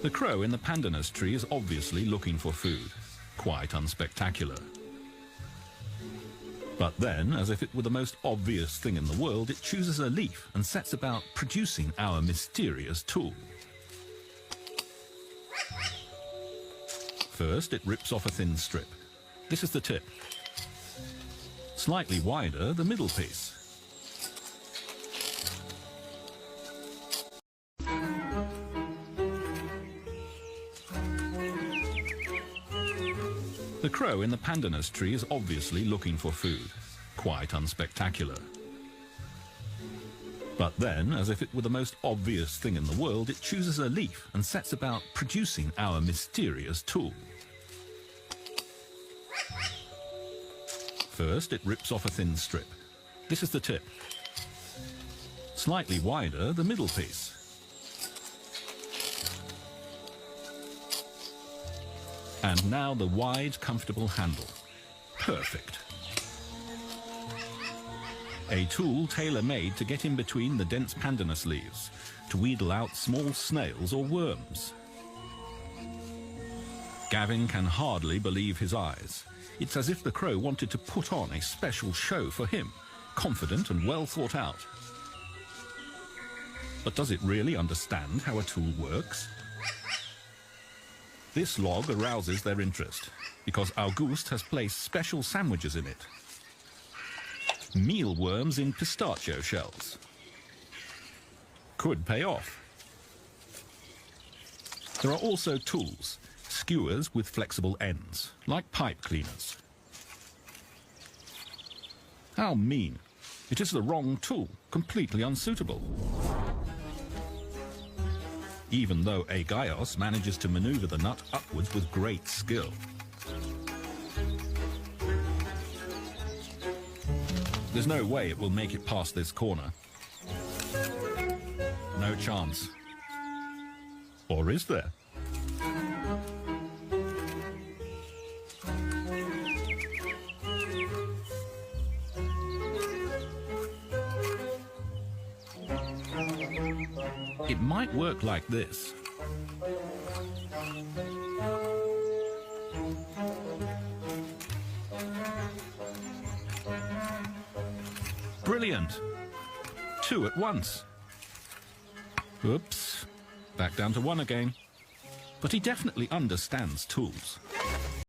The crow in the pandanus tree is obviously looking for food. Quite unspectacular. But then, as if it were the most obvious thing in the world, it chooses a leaf and sets about producing our mysterious tool. First, it rips off a thin strip. This is the tip. Slightly wider, the middle piece. The crow in the pandanus tree is obviously looking for food. Quite unspectacular. But then, as if it were the most obvious thing in the world, it chooses a leaf and sets about producing our mysterious tool. First, it rips off a thin strip. This is the tip. Slightly wider, the middle piece. And now the wide, comfortable handle. Perfect. A tool tailor-made to get in between the dense pandanus leaves, to wheedle out small snails or worms. Gavin can hardly believe his eyes. It's as if the crow wanted to put on a special show for him, confident and well thought out. But does it really understand how a tool works? This log arouses their interest, because August has placed special sandwiches in it. Mealworms in pistachio shells. Could pay off. There are also tools, skewers with flexible ends, like pipe cleaners. How mean. It is the wrong tool, completely unsuitable. Even though Agaios manages to maneuver the nut upwards with great skill. There's no way it will make it past this corner. No chance. Or is there? It might work like this. Brilliant! 2 at once. Oops. Back down to 1 again. But he definitely understands tools.